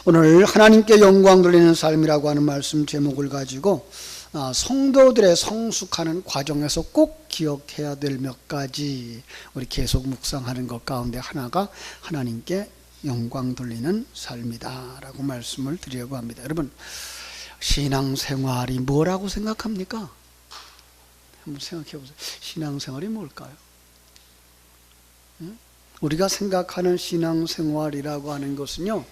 오늘 하나님께 영광 돌리는 삶이라고 하는 말씀 제목을 가지고 성도들의 성숙하는 과정에서 꼭 기억해야 될 몇 가지 우리 계속 묵상하는 것 가운데 하나가 하나님께 영광 돌리는 삶이다 라고 말씀을 드리려고 합니다. 여러분, 신앙생활이 뭐라고 생각합니까? 한번 생각해 보세요. 신앙생활이 뭘까요? 우리가 생각하는 신앙생활이라고 하는 것은요,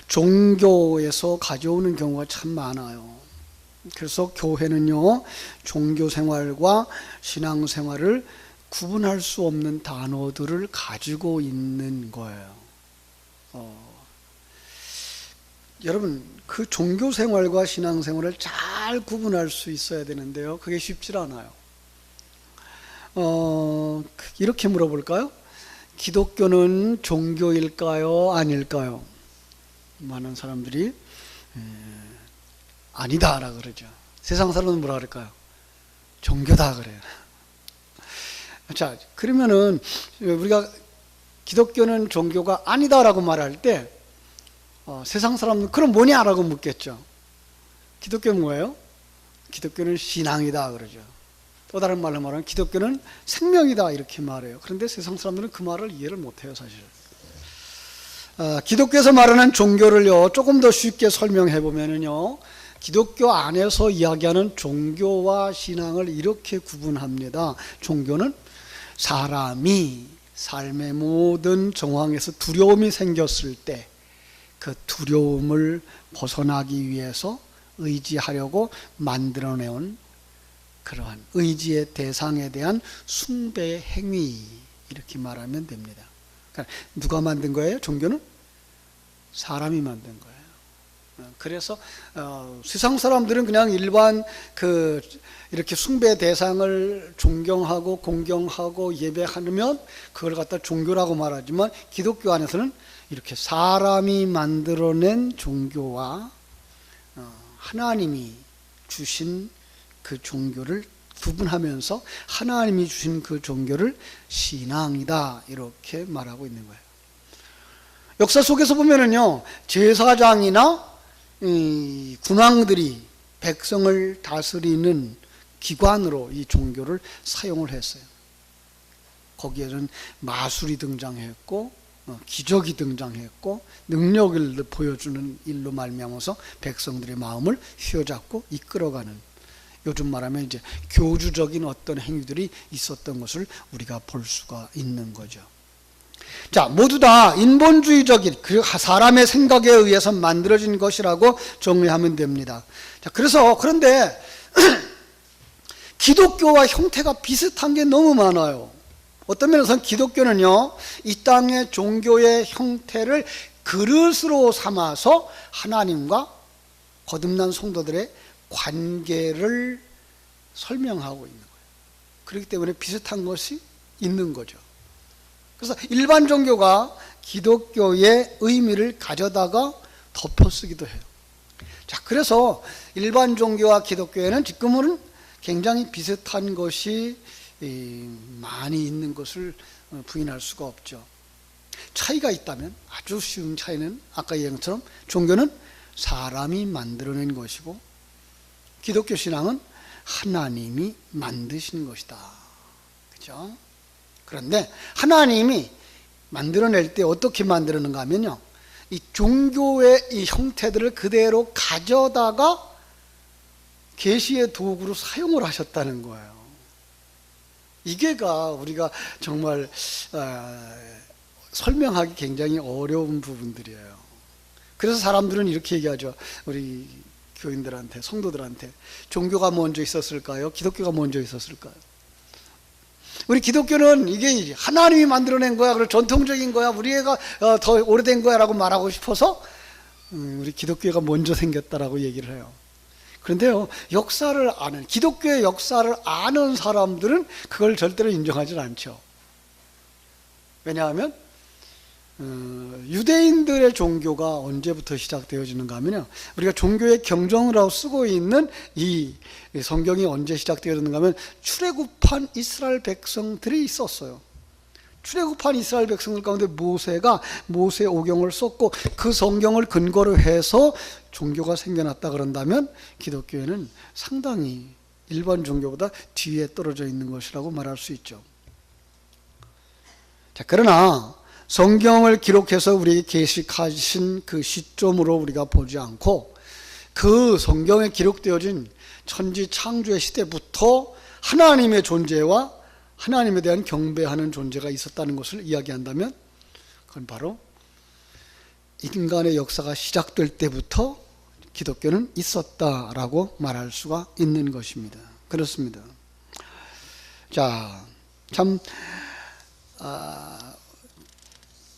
종교에서 가져오는 경우가 참 많아요. 그래서 교회는요, 종교생활과 신앙생활을 구분할 수 없는 단어들을 가지고 있는 거예요. 여러분, 그 종교생활과 신앙생활을 잘 구분할 수 있어야 되는데요, 그게 쉽지 않아요. 이렇게 물어볼까요? 기독교는 종교일까요? 아닐까요? 많은 사람들이 아니다 라고 그러죠. 세상 사람은 뭐라 그럴까요? 종교다 그래요. 자, 그러면은 우리가 기독교는 종교가 아니다 라고 말할 때 세상 사람은 그럼 뭐냐 라고 묻겠죠. 기독교는 뭐예요? 기독교는 신앙이다 그러죠. 또 다른 말로 말하면 기독교는 생명이다 이렇게 말해요. 그런데 세상 사람들은 그 말을 이해를 못해요, 사실. 기독교에서 말하는 종교를요, 조금 더 쉽게 설명해 보면은요, 기독교 안에서 이야기하는 종교와 신앙을 이렇게 구분합니다. 종교는 사람이 삶의 모든 정황에서 두려움이 생겼을 때 그 두려움을 벗어나기 위해서 의지하려고 만들어내온 그러한 의지의 대상에 대한 숭배 행위, 이렇게 말하면 됩니다. 그러니까 누가 만든 거예요? 종교는 사람이 만든 거예요. 그래서 세상 사람들은 그냥 일반 이렇게 숭배 대상을 존경하고 공경하고 예배하면 그걸 갖다 종교라고 말하지만, 기독교 안에서는 이렇게 사람이 만들어낸 종교와 하나님이 주신 그 종교를 구분하면서 하나님이 주신 그 종교를 신앙이다 이렇게 말하고 있는 거예요. 역사 속에서 보면은요, 제사장이나 군왕들이 백성을 다스리는 기관으로 이 종교를 사용을 했어요. 거기에는 마술이 등장했고 기적이 등장했고 능력을 보여주는 일로 말미암아서 백성들의 마음을 휘어잡고 이끌어가는, 요즘 말하면 이제 교주적인 어떤 행위들이 있었던 것을 우리가 볼 수가 있는 거죠. 자, 모두 다 인본주의적인 사람의 생각에 의해서 만들어진 것이라고 정리하면 됩니다. 자, 그런데 기독교와 형태가 비슷한 게 너무 많아요. 어떤 면에서는 기독교는요, 이 땅의 종교의 형태를 그릇으로 삼아서 하나님과 거듭난 성도들의 관계를 설명하고 있는 거예요. 그렇기 때문에 비슷한 것이 있는 거죠. 그래서 일반 종교가 기독교의 의미를 가져다가 덮어쓰기도 해요. 자, 그래서 일반 종교와 기독교에는 지금은 굉장히 비슷한 것이 많이 있는 것을 부인할 수가 없죠. 차이가 있다면, 아주 쉬운 차이는 아까 얘기한 것처럼 종교는 사람이 만들어낸 것이고 기독교 신앙은 하나님이 만드신 것이다. 그죠? 그런데 하나님이 만들어낼 때 어떻게 만들었는가 하면요, 이 종교의 이 형태들을 그대로 가져다가 계시의 도구로 사용을 하셨다는 거예요. 이게가 우리가 정말 설명하기 굉장히 어려운 부분들이에요. 그래서 사람들은 이렇게 얘기하죠. 우리 교인들한테, 성도들한테, 종교가 먼저 있었을까요? 기독교가 먼저 있었을까요? 우리 기독교는 이게 하나님이 만들어낸 거야, 그리고 전통적인 거야, 우리가 더 오래된 거야 라고 말하고 싶어서 우리 기독교가 먼저 생겼다라고 얘기를 해요. 그런데요, 기독교의 역사를 아는 사람들은 그걸 절대로 인정하지 않죠. 왜냐하면 유대인들의 종교가 언제부터 시작되어지는가 하면요, 우리가 종교의 경전이라고 쓰고 있는 이 성경이 언제 시작되어졌는가 하면 출애굽한 이스라엘 백성들이 있었어요. 출애굽한 이스라엘 백성들 가운데 모세가 모세 오경을 썼고 그 성경을 근거로 해서 종교가 생겨났다 그런다면 기독교회는 상당히 일반 종교보다 뒤에 떨어져 있는 것이라고 말할 수 있죠. 자, 그러나 성경을 기록해서 우리에게 계시하신 그 시점으로 우리가 보지 않고 그 성경에 기록되어진 천지 창조의 시대부터 하나님의 존재와 하나님에 대한 경배하는 존재가 있었다는 것을 이야기한다면 그건 바로 인간의 역사가 시작될 때부터 기독교는 있었다라고 말할 수가 있는 것입니다. 그렇습니다. 자, 참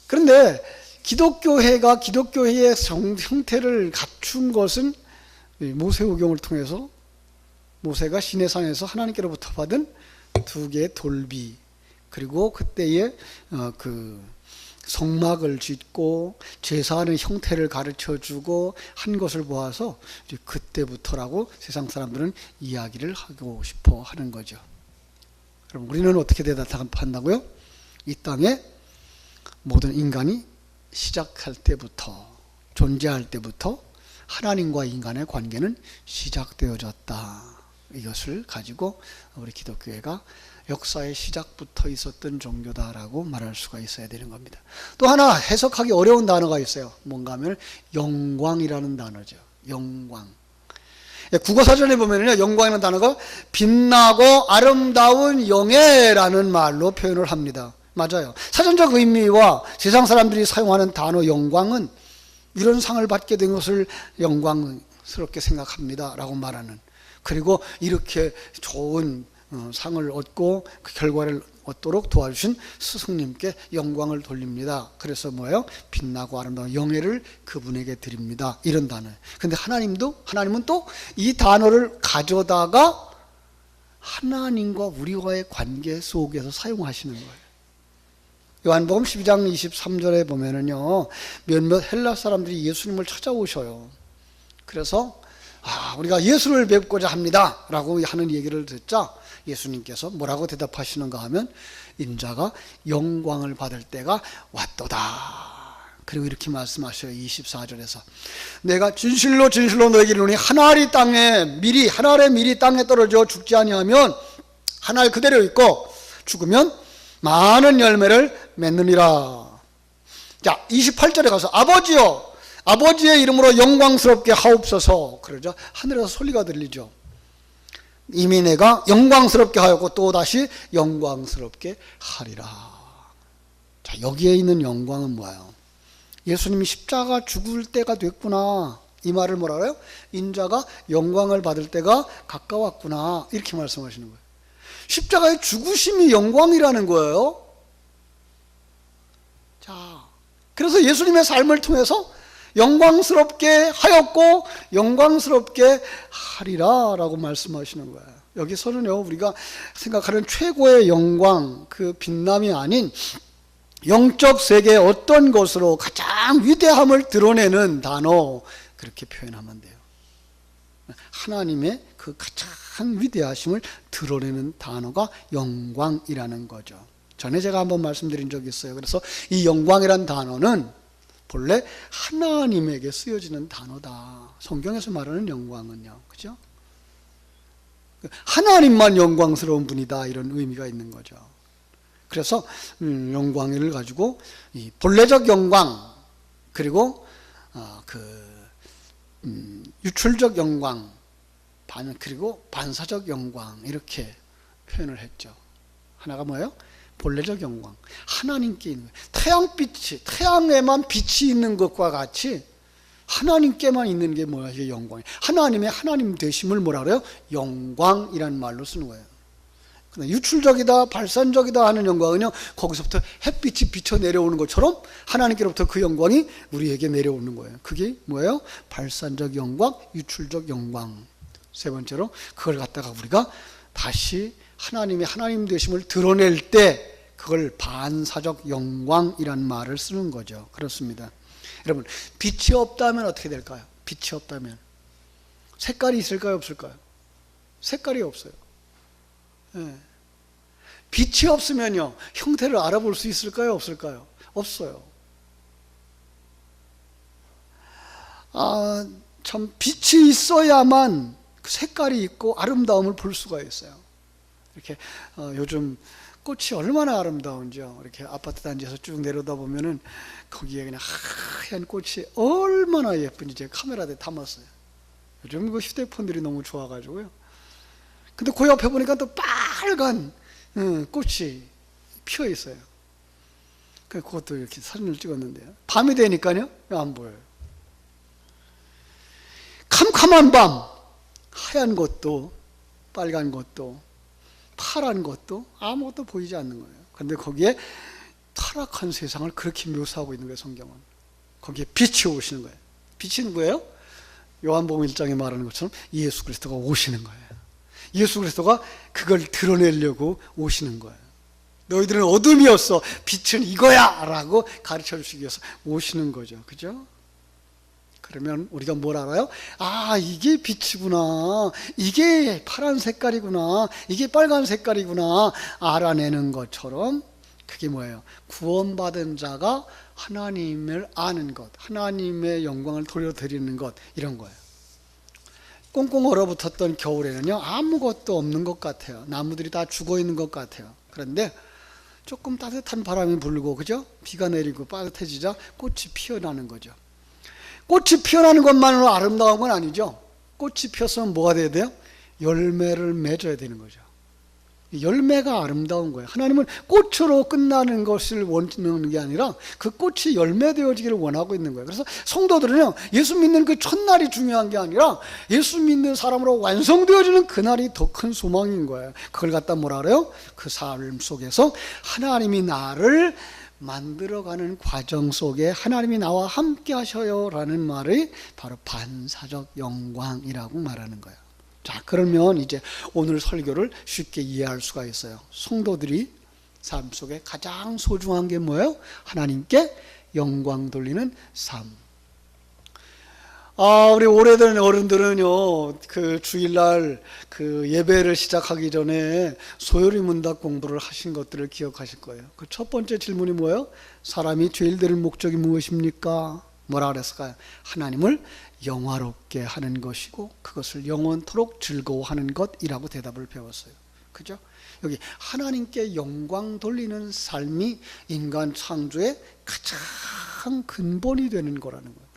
그런데 기독교회가 기독교회의 형태를 갖춘 것은 모세오경을 통해서 모세가 시내산에서 하나님께로부터 받은 2개의 돌비 그리고 그때의 그 성막을 짓고 제사하는 형태를 가르쳐주고 한 것을 보아서 이제 그때부터라고 세상 사람들은 이야기를 하고 싶어 하는 거죠. 그럼 우리는 어떻게 대답한다고요? 이 땅에 모든 인간이 시작할 때부터 존재할 때부터 하나님과 인간의 관계는 시작되어졌다. 이것을 가지고 우리 기독교회가 역사의 시작부터 있었던 종교다라고 말할 수가 있어야 되는 겁니다. 또 하나 해석하기 어려운 단어가 있어요. 뭔가 하면 영광이라는 단어죠. 영광. 국어사전에 보면요, 영광이라는 단어가 빛나고 아름다운 영예라는 말로 표현을 합니다. 맞아요. 사전적 의미와 세상 사람들이 사용하는 단어 영광은 이런 상을 받게 된 것을 영광스럽게 생각합니다 라고 말하는, 그리고 이렇게 좋은 상을 얻고 그 결과를 얻도록 도와주신 스승님께 영광을 돌립니다. 그래서 뭐예요? 빛나고 아름다운 영예를 그분에게 드립니다. 이런 단어예요. 근데 하나님은 또 이 단어를 가져다가 하나님과 우리와의 관계 속에서 사용하시는 거예요. 요한복음 12장 23절에 보면은요, 몇몇 헬라 사람들이 예수님을 찾아오셔요. 그래서 우리가 예수를 뵙고자 합니다 라고 하는 얘기를 듣자 예수님께서 뭐라고 대답하시는가 하면, 인자가 영광을 받을 때가 왔도다. 그리고 이렇게 말씀하셔요. 24절에서 내가 진실로 진실로 너에게 이르노니 한 알의 밀이 땅에 떨어져 죽지 아니하면 한 알 그대로 있고 죽으면 많은 열매를 맺느니라. 자, 28절에 가서 아버지여 아버지의 이름으로 영광스럽게 하옵소서. 그러자 하늘에서 소리가 들리죠. 이미 내가 영광스럽게 하였고 또다시 영광스럽게 하리라. 자, 여기에 있는 영광은 뭐예요? 예수님이 십자가 죽을 때가 됐구나. 이 말을 뭐라 그래요? 인자가 영광을 받을 때가 가까웠구나. 이렇게 말씀하시는 거예요. 십자가의 죽으심이 영광이라는 거예요. 자, 그래서 예수님의 삶을 통해서 영광스럽게 하였고 영광스럽게 하리라 라고 말씀하시는 거예요. 여기서는요, 우리가 생각하는 최고의 영광, 그 빛남이 아닌 영적 세계의 어떤 것으로 가장 위대함을 드러내는 단어, 그렇게 표현하면 돼요. 하나님의 그 가장 위대하심을 드러내는 단어가 영광이라는 거죠. 전에 제가 한번 말씀드린 적이 있어요. 그래서 이 영광이라는 단어는 본래 하나님에게 쓰여지는 단어다. 성경에서 말하는 영광은요, 그죠? 하나님만 영광스러운 분이다, 이런 의미가 있는 거죠. 그래서 영광을 가지고 이 본래적 영광, 그리고 유출적 영광, 그리고 반사적 영광, 이렇게 표현을 했죠. 하나가 뭐예요? 본래적 영광, 하나님께 있는 거예요. 태양에만 빛이 있는 것과 같이 하나님께만 있는 게 뭐야? 이게 영광이에요. 하나님의 하나님 되심을 뭐라 그래요? 영광이라는 말로 쓰는 거예요. 유출적이다, 발산적이다 하는 영광은요, 거기서부터 햇빛이 비쳐 내려오는 것처럼 하나님께로부터 그 영광이 우리에게 내려오는 거예요. 그게 뭐예요? 발산적 영광, 유출적 영광. 세 번째로 그걸 갖다가 우리가 다시 하나님의 하나님 되심을 드러낼 때 그걸 반사적 영광이란 말을 쓰는 거죠. 그렇습니다. 여러분, 빛이 없다면 어떻게 될까요? 빛이 없다면 색깔이 있을까요? 없을까요? 색깔이 없어요. 네. 빛이 없으면요, 형태를 알아볼 수 있을까요? 없을까요? 없어요. 참 빛이 있어야만 그 색깔이 있고 아름다움을 볼 수가 있어요. 이렇게 요즘 꽃이 얼마나 아름다운지요. 이렇게 아파트 단지에서 쭉 내려다 보면은 거기에 그냥 하얀 꽃이 얼마나 예쁜지 제가 카메라에 담았어요. 요즘 그 휴대폰들이 너무 좋아가지고요. 근데 그 옆에 보니까 또 빨간 꽃이 피어 있어요. 그것도 이렇게 사진을 찍었는데요. 밤이 되니까요, 안 보여요. 캄캄한 밤, 하얀 것도, 빨간 것도, 파란 것도 아무것도 보이지 않는 거예요. 그런데 거기에 타락한 세상을 그렇게 묘사하고 있는 거예요, 성경은. 거기에 빛이 오시는 거예요. 빛이 누구예요? 요한복음 1장에 말하는 것처럼 예수 그리스도가 오시는 거예요. 예수 그리스도가 그걸 드러내려고 오시는 거예요. 너희들은 어둠이었어, 빛은 이거야 라고 가르쳐 주시기 위해서 오시는 거죠. 그죠? 그러면 우리가 뭘 알아요? 이게 빛이구나, 이게 파란 색깔이구나, 이게 빨간 색깔이구나 알아내는 것처럼, 그게 뭐예요? 구원받은 자가 하나님을 아는 것, 하나님의 영광을 돌려드리는 것, 이런 거예요. 꽁꽁 얼어붙었던 겨울에는요, 아무것도 없는 것 같아요. 나무들이 다 죽어 있는 것 같아요. 그런데 조금 따뜻한 바람이 불고, 그죠? 비가 내리고 따뜻해지자 꽃이 피어나는 거죠. 꽃이 피어나는 것만으로 아름다운 건 아니죠. 꽃이 피었으면 뭐가 돼야 돼요? 열매를 맺어야 되는 거죠. 열매가 아름다운 거예요. 하나님은 꽃으로 끝나는 것을 원하는 게 아니라 그 꽃이 열매되어지기를 원하고 있는 거예요. 그래서 성도들은요, 예수 믿는 그 첫날이 중요한 게 아니라 예수 믿는 사람으로 완성되어지는 그날이 더 큰 소망인 거예요. 그걸 갖다 뭐라 그래요? 그 삶 속에서 하나님이 나를 만들어가는 과정 속에 하나님이 나와 함께 하셔요 라는 말이 바로 반사적 영광이라고 말하는 거예요. 자, 그러면 이제 오늘 설교를 쉽게 이해할 수가 있어요. 성도들이 삶 속에 가장 소중한 게 뭐예요? 하나님께 영광 돌리는 삶. 우리 오래된 어른들은요, 그 주일날 그 예배를 시작하기 전에 소요리 문답 공부를 하신 것들을 기억하실 거예요. 그 첫 번째 질문이 뭐예요? 사람이 죄를 될 목적이 무엇입니까? 뭐라 그랬을까요? 하나님을 영화롭게 하는 것이고 그것을 영원토록 즐거워하는 것이라고 대답을 배웠어요. 그죠? 여기 하나님께 영광 돌리는 삶이 인간 창조의 가장 근본이 되는 거라는 거예요.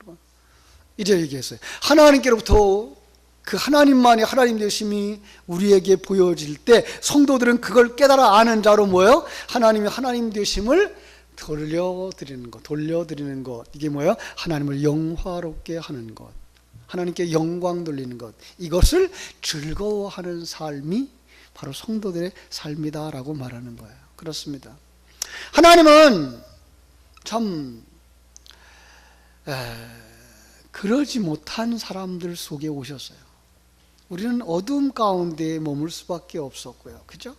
이제 얘기했어요. 하나님께로부터 그 하나님만이 하나님 되심이 우리에게 보여질 때 성도들은 그걸 깨달아 아는 자로 뭐예요? 하나님이 하나님 되심을 돌려드리는 것. 이게 뭐예요? 하나님을 영화롭게 하는 것, 하나님께 영광 돌리는 것, 이것을 즐거워하는 삶이 바로 성도들의 삶이다라고 말하는 거예요. 그렇습니다. 하나님은 참 그러지 못한 사람들 속에 오셨어요. 우리는 어둠 가운데 머물 수밖에 없었고요. 그죠?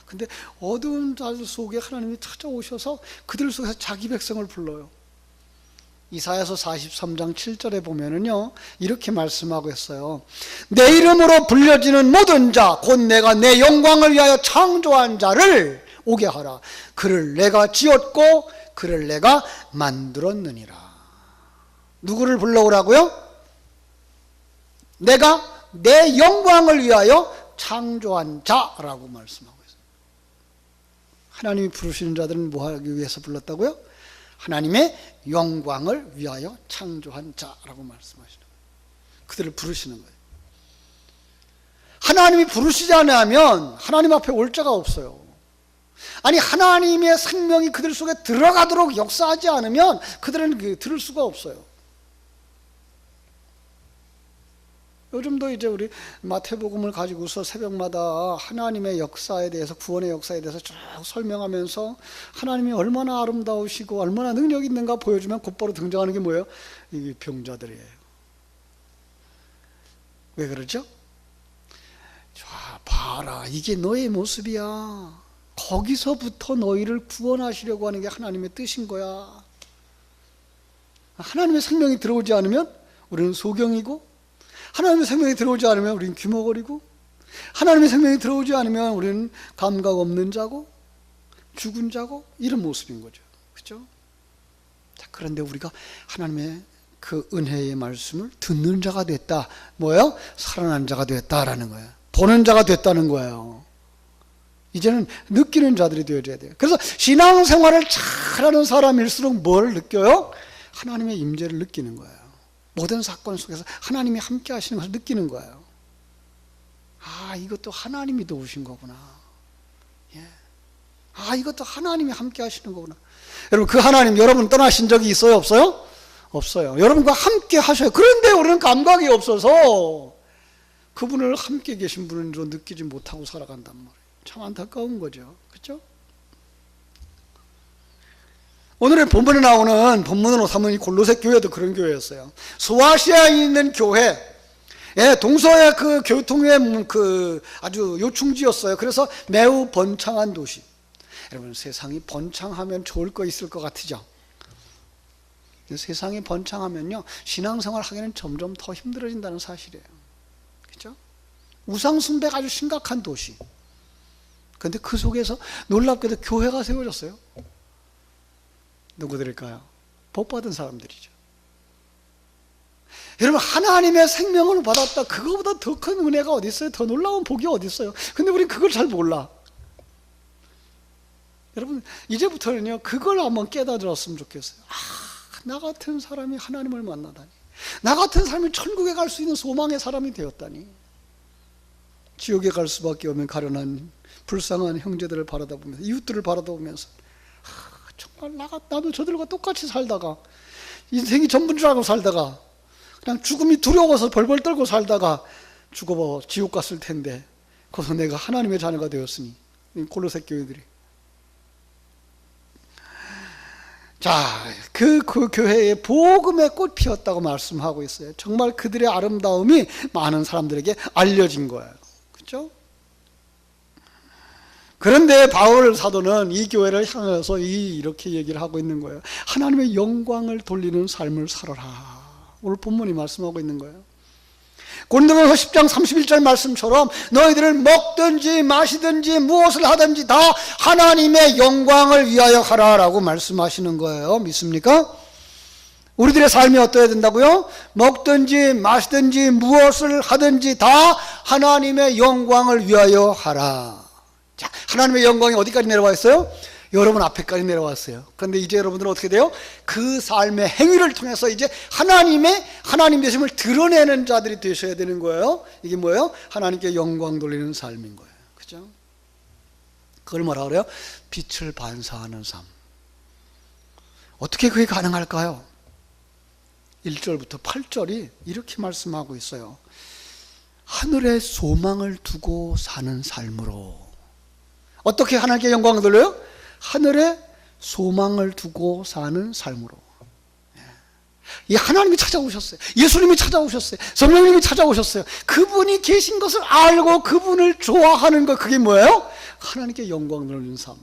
근데 어두운 자들 속에 하나님이 찾아오셔서 그들 속에서 자기 백성을 불러요. 이사야서 43장 7절에 보면은요, 이렇게 말씀하고 있어요. 내 이름으로 불려지는 모든 자, 곧 내가 내 영광을 위하여 창조한 자를 오게 하라. 그를 내가 지었고 그를 내가 만들었느니라. 누구를 불러오라고요? 내가 내 영광을 위하여 창조한 자라고 말씀하고 있어요. 하나님이 부르시는 자들은 뭐 하기 위해서 불렀다고요? 하나님의 영광을 위하여 창조한 자라고 말씀하시는 거예요. 그들을 부르시는 거예요. 하나님이 부르시지 않으면 하나님 앞에 올 자가 없어요. 아니, 하나님의 생명이 그들 속에 들어가도록 역사하지 않으면 그들은 들을 수가 없어요. 요즘도 이제 우리 마태복음을 가지고서 새벽마다 하나님의 역사에 대해서, 구원의 역사에 대해서 쭉 설명하면서 하나님이 얼마나 아름다우시고 얼마나 능력 있는가 보여주면 곧바로 등장하는 게 뭐예요? 이 병자들이에요. 왜 그러죠? 자, 봐라, 이게 너의 모습이야. 거기서부터 너희를 구원하시려고 하는 게 하나님의 뜻인 거야. 하나님의 생명이 들어오지 않으면 우리는 소경이고, 하나님의 생명이 들어오지 않으면 우리는 귀머거리고, 하나님의 생명이 들어오지 않으면 우리는 감각 없는 자고, 죽은 자고 이런 모습인 거죠. 그렇죠? 자, 그런데 우리가 하나님의 그 은혜의 말씀을 듣는 자가 됐다. 뭐예요? 살아난 자가 됐다라는 거예요. 보는 자가 됐다는 거예요. 이제는 느끼는 자들이 되어져야 돼요. 그래서 신앙생활을 잘하는 사람일수록 뭘 느껴요? 하나님의 임재를 느끼는 거예요. 모든 사건 속에서 하나님이 함께 하시는 것을 느끼는 거예요. 아, 이것도 하나님이 도우신 거구나. 예. 아, 이것도 하나님이 함께 하시는 거구나. 여러분, 그 하나님 여러분 떠나신 적이 있어요? 없어요? 없어요. 여러분과 함께 하셔요. 그런데 우리는 감각이 없어서 그분을 함께 계신 분으로 느끼지 못하고 살아간단 말이에요. 참 안타까운 거죠. 그렇죠? 오늘의 본문에 나오는 본문으로 삼은 이 골로새 교회도 그런 교회였어요. 소아시아에 있는 교회, 예, 동서의 그 교통의 그 아주 요충지였어요. 그래서 매우 번창한 도시. 여러분, 세상이 번창하면 좋을 거 있을 것 같으죠? 세상이 번창하면요, 신앙생활 하기는 점점 더 힘들어진다는 사실이에요. 그렇죠? 우상숭배가 아주 심각한 도시. 그런데 그 속에서 놀랍게도 교회가 세워졌어요. 누구들일까요? 복받은 사람들이죠. 여러분, 하나님의 생명을 받았다. 그거보다 더 큰 은혜가 어디 있어요? 더 놀라운 복이 어디 있어요? 근데 우리는 그걸 잘 몰라. 여러분, 이제부터는요, 그걸 한번 깨달았으면 좋겠어요. 아, 나 같은 사람이 하나님을 만나다니. 나 같은 사람이 천국에 갈 수 있는 소망의 사람이 되었다니. 지옥에 갈 수밖에 없는 가련한 불쌍한 형제들을 바라다보면서, 이웃들을 바라다보면서, 정말 나도 저들과 똑같이 살다가 인생이 전부인 줄 알고 살다가 그냥 죽음이 두려워서 벌벌 떨고 살다가 죽어 지옥 갔을 텐데 거기서 내가 하나님의 자녀가 되었으니. 골로새 교회들이, 자, 그 교회에 복음의 꽃 피었다고 말씀하고 있어요. 정말 그들의 아름다움이 많은 사람들에게 알려진 거예요. 그렇죠? 그런데 바울 사도는 이 교회를 향해서 이렇게 얘기를 하고 있는 거예요. 하나님의 영광을 돌리는 삶을 살아라. 오늘 본문이 말씀하고 있는 거예요. 고린도전서 10장 31절 말씀처럼 너희들은 먹든지 마시든지 무엇을 하든지 다 하나님의 영광을 위하여 하라라고 말씀하시는 거예요. 믿습니까? 우리들의 삶이 어떠해야 된다고요? 먹든지 마시든지 무엇을 하든지 다 하나님의 영광을 위하여 하라. 자, 하나님의 영광이 어디까지 내려와 있어요? 여러분 앞에까지 내려왔어요. 그런데 이제 여러분들은 어떻게 돼요? 그 삶의 행위를 통해서 이제 하나님 되심을 드러내는 자들이 되셔야 되는 거예요. 이게 뭐예요? 하나님께 영광 돌리는 삶인 거예요. 그죠? 그걸 뭐라 그래요? 빛을 반사하는 삶. 어떻게 그게 가능할까요? 1절부터 8절이 이렇게 말씀하고 있어요. 하늘에 소망을 두고 사는 삶으로. 어떻게 하나님께 영광을 돌려요? 하늘에 소망을 두고 사는 삶으로. 이 하나님이 찾아오셨어요. 예수님이 찾아오셨어요. 성령님이 찾아오셨어요. 그분이 계신 것을 알고 그분을 좋아하는 것, 그게 뭐예요? 하나님께 영광 돌리는 삶.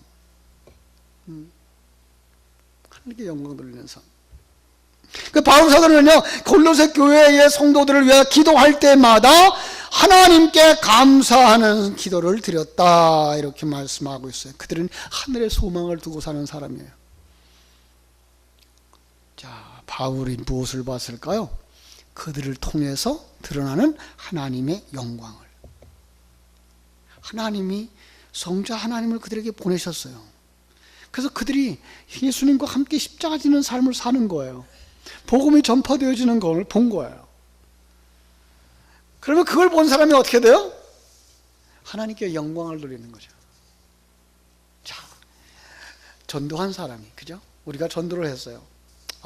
하나님께 영광 돌리는 삶. 그 바울 사도는요, 골로새 교회의 성도들을 위해 기도할 때마다 하나님께 감사하는 기도를 드렸다, 이렇게 말씀하고 있어요. 그들은 하늘의 소망을 두고 사는 사람이에요. 자, 바울이 무엇을 봤을까요? 그들을 통해서 드러나는 하나님의 영광을. 하나님이, 성자 하나님을 그들에게 보내셨어요. 그래서 그들이 예수님과 함께 십자가 지는 삶을 사는 거예요. 복음이 전파되어지는 걸 본 거예요. 그러면 그걸 본 사람이 어떻게 돼요? 하나님께 영광을 돌리는 거죠. 자, 전도한 사람이, 그죠? 우리가 전도를 했어요.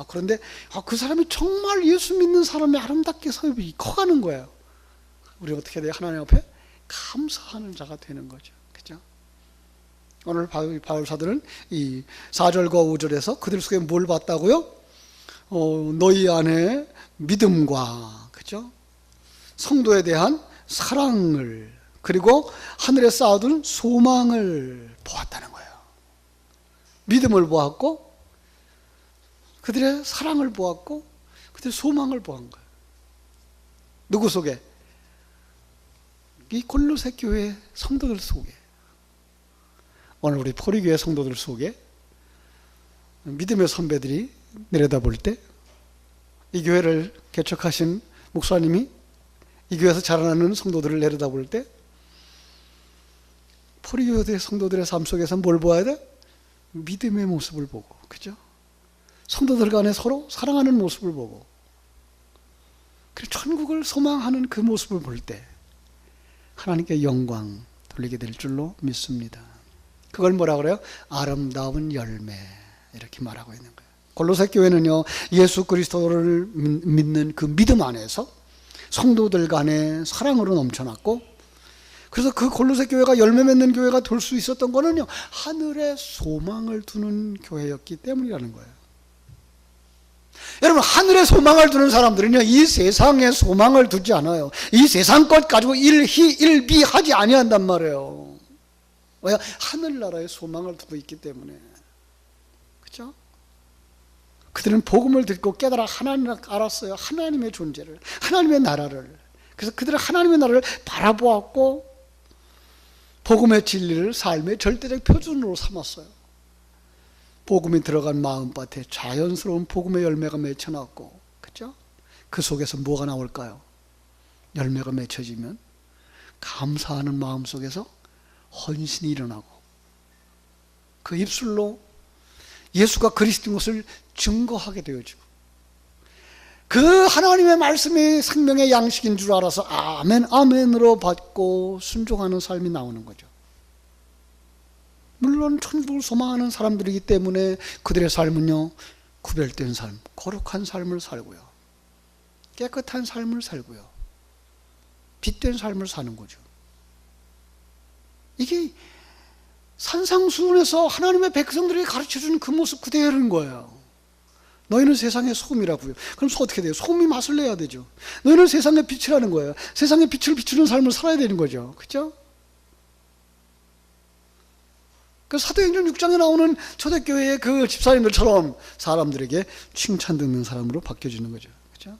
그런데 그 사람이 정말 예수 믿는 사람이 아름답게 사역이 커가는 거예요. 우리 어떻게 돼요? 하나님 앞에 감사하는 자가 되는 거죠. 그죠? 오늘 바울 사도는 이 4절과 5절에서 그들 속에 뭘 봤다고요? 너희 안에 믿음과, 그죠? 성도에 대한 사랑을, 그리고 하늘에 쌓아둔 소망을 보았다는 거예요. 믿음을 보았고, 그들의 사랑을 보았고, 그들의 소망을 보한 거예요. 누구 속에? 이 골로새 교회 성도들 속에. 오늘 우리 포리교회 성도들 속에 믿음의 선배들이 내려다볼 때 이 교회를 개척하신 목사님이 이 교회에서 자라나는 성도들을 내려다볼 때 포리교회 성도들의 삶 속에서 뭘 보아야 돼? 믿음의 모습을 보고, 그죠? 성도들 간에 서로 사랑하는 모습을 보고, 그리고 천국을 소망하는 그 모습을 볼 때 하나님께 영광 돌리게 될 줄로 믿습니다. 그걸 뭐라 그래요? 아름다운 열매, 이렇게 말하고 있는 거예요. 골로새 교회는요, 예수 그리스도를 믿는 그 믿음 안에서 성도들 간에 사랑으로 넘쳐났고, 그래서 그 골로새 교회가 열매 맺는 교회가 될 수 있었던 거는요, 하늘에 소망을 두는 교회였기 때문이라는 거예요. 여러분, 하늘에 소망을 두는 사람들은요, 이 세상에 소망을 두지 않아요. 이 세상 것 가지고 일희일비하지 아니한단 말이에요. 왜? 하늘나라에 소망을 두고 있기 때문에. 그렇죠? 그들은 복음을 듣고 깨달아 하나님을 알았어요. 하나님의 존재를, 하나님의 나라를. 그래서 그들은 하나님의 나라를 바라보았고 복음의 진리를 삶의 절대적 표준으로 삼았어요. 복음이 들어간 마음밭에 자연스러운 복음의 열매가 맺혀나왔고, 그렇죠? 그 속에서 뭐가 나올까요? 열매가 맺혀지면 감사하는 마음 속에서 헌신이 일어나고, 그 입술로 예수가 그리스도인 것을 증거하게 되어지고, 그 하나님의 말씀이 생명의 양식인 줄 알아서 아멘 아멘으로 받고 순종하는 삶이 나오는 거죠. 물론 천국을 소망하는 사람들이기 때문에 그들의 삶은요, 구별된 삶, 거룩한 삶을 살고요, 깨끗한 삶을 살고요, 빛된 삶을 사는 거죠. 이게 산상수훈에서 하나님의 백성들이 가르쳐주는 그 모습 그대로인 거예요. 너희는 세상의 소금이라고요. 그럼 어떻게 돼요? 소금이 맛을 내야 되죠. 너희는 세상의 빛이라는 거예요. 세상의 빛을 비추는 삶을 살아야 되는 거죠. 그렇죠? 그 사도행전 6장에 나오는 초대교회의 그 집사님들처럼 사람들에게 칭찬 듣는 사람으로 바뀌어지는 거죠. 그렇죠?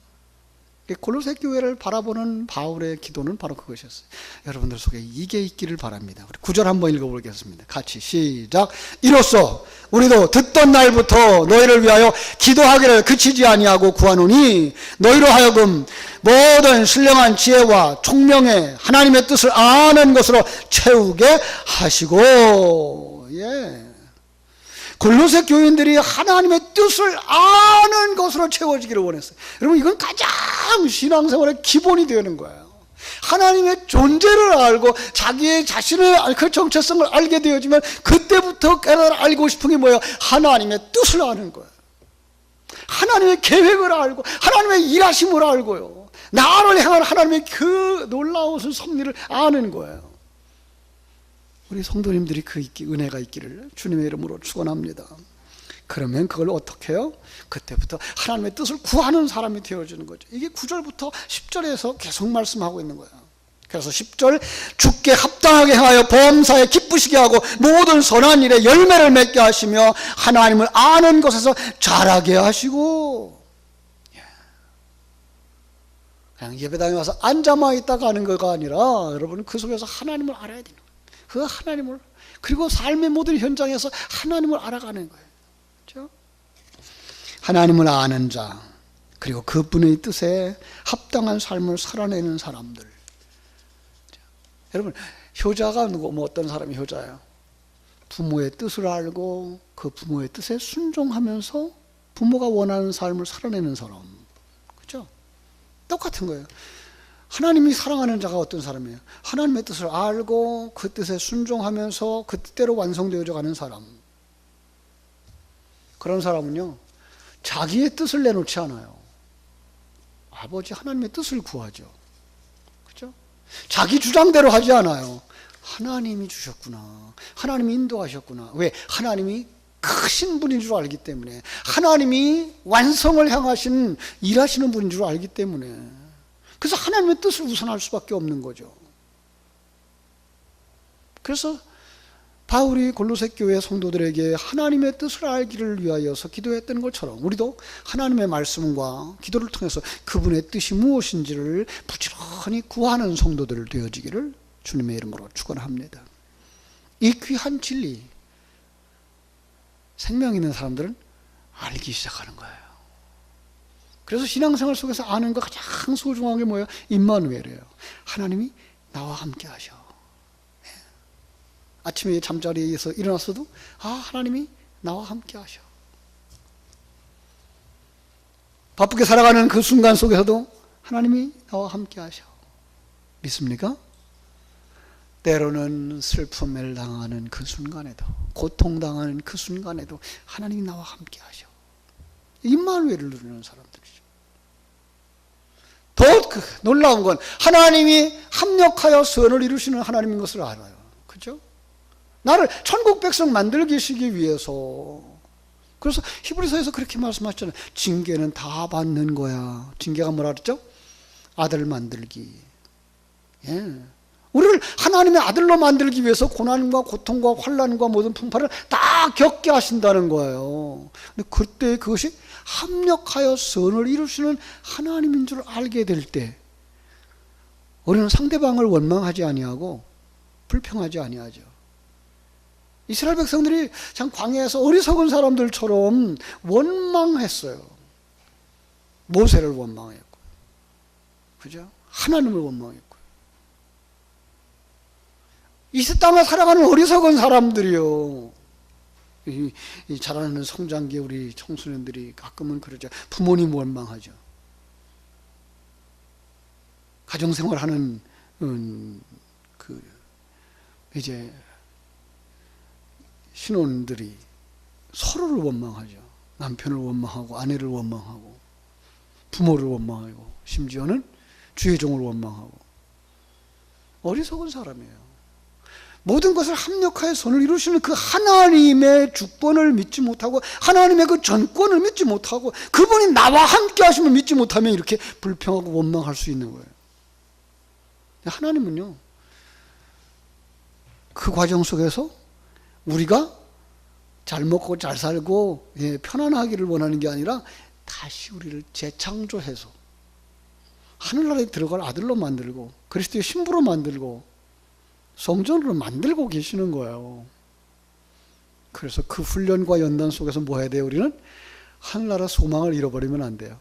골로새 교회를 바라보는 바울의 기도는 바로 그것이었어요. 여러분들 속에 이게 있기를 바랍니다. 9절 한번 읽어보겠습니다. 같이 시작. 이로써 우리도 듣던 날부터 너희를 위하여 기도하기를 그치지 아니하고 구하노니 너희로 하여금 모든 신령한 지혜와 총명에 하나님의 뜻을 아는 것으로 채우게 하시고. 예. 골로새 교인들이 하나님의 뜻을 아는 것으로 채워지기를 원했어요. 여러분, 이건 가장 신앙생활의 기본이 되는 거예요. 하나님의 존재를 알고 자기의 자신의 그 정체성을 알게 되어지면 그때부터 깨달아 알고 싶은 게 뭐예요? 하나님의 뜻을 아는 거예요. 하나님의 계획을 알고 하나님의 일하심을 알고요, 나를 향한 하나님의 그 놀라운 섭리를 아는 거예요. 우리 성도님들이 그 은혜가 있기를 주님의 이름으로 축원합니다. 그러면 그걸 어떻게 해요? 그때부터 하나님의 뜻을 구하는 사람이 되어지는 거죠. 이게 9절부터 10절에서 계속 말씀하고 있는 거예요. 그래서 10절, 주께 합당하게 행하여 범사에 기쁘시게 하고 모든 선한 일에 열매를 맺게 하시며 하나님을 아는 것에서 자라게 하시고. 그냥 예배당에 와서 앉아만 있다가 하는 거가 아니라 여러분 그 속에서 하나님을 알아야 되는 거예요. 그 하나님을, 그리고 삶의 모든 현장에서 하나님을 알아가는 거예요. 그렇죠? 하나님을 아는 자, 그리고 그분의 뜻에 합당한 삶을 살아내는 사람들. 여러분, 효자가 누구, 어떤 사람이 효자예요? 부모의 뜻을 알고 그 부모의 뜻에 순종하면서 부모가 원하는 삶을 살아내는 사람. 그렇죠? 똑같은 거예요. 하나님이 사랑하는 자가 어떤 사람이에요? 하나님의 뜻을 알고 그 뜻에 순종하면서 그 뜻대로 완성되어져 가는 사람. 그런 사람은요, 자기의 뜻을 내놓지 않아요. 아버지 하나님의 뜻을 구하죠. 그렇죠? 자기 주장대로 하지 않아요. 하나님이 주셨구나, 하나님이 인도하셨구나. 왜? 하나님이 크신 분인 줄 알기 때문에, 하나님이 완성을 향하신 일하시는 분인 줄 알기 때문에. 그래서 하나님의 뜻을 우선할 수밖에 없는 거죠. 그래서 바울이 골로새 교회 성도들에게 하나님의 뜻을 알기를 위하여서 기도했던 것처럼 우리도 하나님의 말씀과 기도를 통해서 그분의 뜻이 무엇인지를 부지런히 구하는 성도들 되어지기를 주님의 이름으로 축원합니다. 이 귀한 진리, 생명 있는 사람들은 알기 시작하는 거예요. 그래서 신앙생활 속에서 아는 거 가장 소중한 게 뭐예요? 임마누엘이에요. 하나님이 나와 함께 하셔. 아침에 잠자리에서 일어났어도 하나님이 나와 함께 하셔. 바쁘게 살아가는 그 순간 속에서도 하나님이 나와 함께 하셔. 믿습니까? 때로는 슬픔을 당하는 그 순간에도, 고통당하는 그 순간에도 하나님이 나와 함께 하셔. 임마누엘을 누리는 사람들이죠. 더 놀라운 건 하나님이 합력하여 선을 이루시는 하나님인 것을 알아요. 그죠? 나를 천국 백성 만들기 위해서. 그래서 히브리서에서 그렇게 말씀하셨잖아요. 징계는 다 받는 거야. 징계가 뭐라 그랬죠? 아들 만들기. 예. 우리를 하나님의 아들로 만들기 위해서 고난과 고통과 환난과 모든 풍파를 다 겪게 하신다는 거예요. 근데 그때 그것이 합력하여 선을 이루시는 하나님인 줄 알게 될 때 우리는 상대방을 원망하지 아니하고 불평하지 아니하죠. 이스라엘 백성들이 참 광야에서 어리석은 사람들처럼 원망했어요. 모세를 원망했고, 그죠? 하나님을 원망했고. 이 땅에 살아가는 어리석은 사람들이요. 이 자라는 성장기 우리 청소년들이 가끔은 그러죠. 부모님 원망하죠. 가정생활하는 이제 신혼들이 서로를 원망하죠. 남편을 원망하고 아내를 원망하고 부모를 원망하고 심지어는 주의 종을 원망하고. 어리석은 사람이에요. 모든 것을 합력하여 선을 이루시는 그 하나님의 주권을 믿지 못하고 하나님의 그 전권을 믿지 못하고 그분이 나와 함께 하시면 믿지 못하면 이렇게 불평하고 원망할 수 있는 거예요. 하나님은요, 그 과정 속에서 우리가 잘 먹고 잘 살고 편안하기를 원하는 게 아니라 다시 우리를 재창조해서 하늘나라에 들어갈 아들로 만들고 그리스도의 신부로 만들고 성전으로 만들고 계시는 거예요. 그래서 그 훈련과 연단 속에서 뭐 해야 돼요? 우리는 하늘나라 소망을 잃어버리면 안 돼요.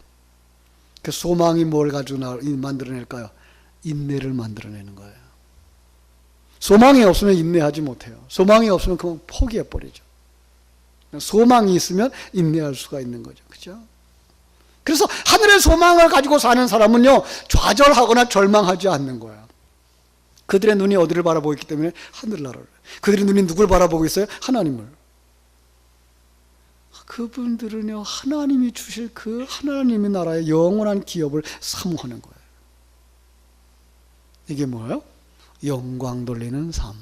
그 소망이 뭘 가지고 만들어낼까요? 인내를 만들어내는 거예요. 소망이 없으면 인내하지 못해요. 소망이 없으면 그건 포기해버리죠. 소망이 있으면 인내할 수가 있는 거죠. 그죠? 그래서 하늘의 소망을 가지고 사는 사람은요, 좌절하거나 절망하지 않는 거예요. 그들의 눈이 어디를 바라보고 있기 때문에 하늘나라를. 그들의 눈이 누굴 바라보고 있어요? 하나님을. 그분들은요, 하나님이 주실 그 하나님의 나라의 영원한 기업을 사모하는 거예요. 이게 뭐예요? 영광 돌리는 삶.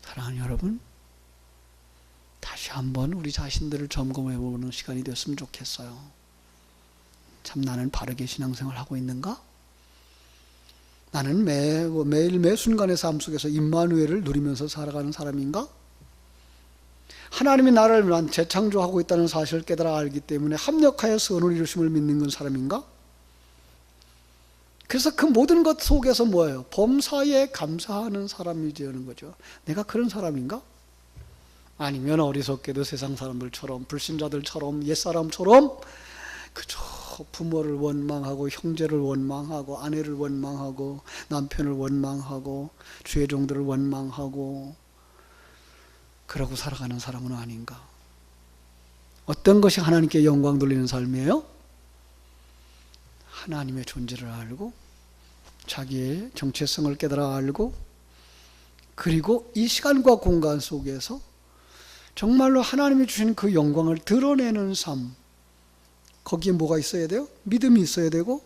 사랑하는 여러분, 다시 한번 우리 자신들을 점검해 보는 시간이 됐으면 좋겠어요. 참 나는 바르게 신앙생활을 하고 있는가? 나는 매일 매 순간의 삶 속에서 임마누엘을 누리면서 살아가는 사람인가? 하나님이 나를 재창조하고 있다는 사실을 깨달아 알기 때문에 합력하여 선을 이루심을 믿는 건 사람인가? 그래서 그 모든 것 속에서 뭐예요? 범사에 감사하는 사람이 되는 거죠. 내가 그런 사람인가? 아니면 어리석게도 세상 사람들처럼 불신자들처럼 옛사람처럼 그저 부모를 원망하고 형제를 원망하고 아내를 원망하고 남편을 원망하고 주의 종들을 원망하고 그러고 살아가는 사람은 아닌가? 어떤 것이 하나님께 영광 돌리는 삶이에요? 하나님의 존재를 알고 자기의 정체성을 깨달아 알고 그리고 이 시간과 공간 속에서 정말로 하나님이 주신 그 영광을 드러내는 삶. 거기에 뭐가 있어야 돼요? 믿음이 있어야 되고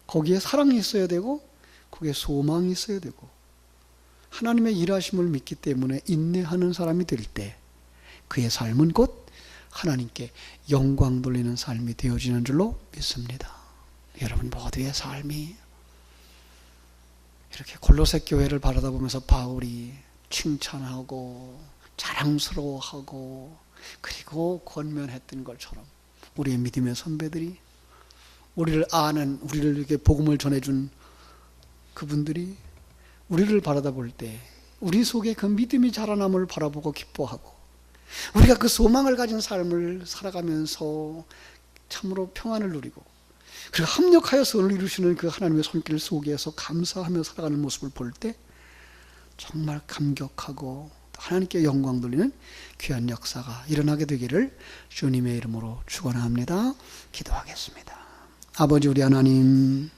거기에 사랑이 있어야 되고 거기에 소망이 있어야 되고 하나님의 일하심을 믿기 때문에 인내하는 사람이 될 때 그의 삶은 곧 하나님께 영광 돌리는 삶이 되어지는 줄로 믿습니다. 여러분 모두의 삶이 이렇게 골로새 교회를 바라다 보면서 바울이 칭찬하고 자랑스러워하고 그리고 권면했던 것처럼 우리의 믿음의 선배들이 우리를 아는 우리를 이렇게 복음을 전해준 그분들이 우리를 바라다 볼 때 우리 속에 그 믿음이 자라남을 바라보고 기뻐하고 우리가 그 소망을 가진 삶을 살아가면서 참으로 평안을 누리고 그리고 합력하여 선을 이루시는 그 하나님의 손길 속에서 감사하며 살아가는 모습을 볼 때 정말 감격하고 하나님께 영광 돌리는 귀한 역사가 일어나게 되기를 주님의 이름으로 축원합니다. 기도하겠습니다. 아버지 우리 하나님,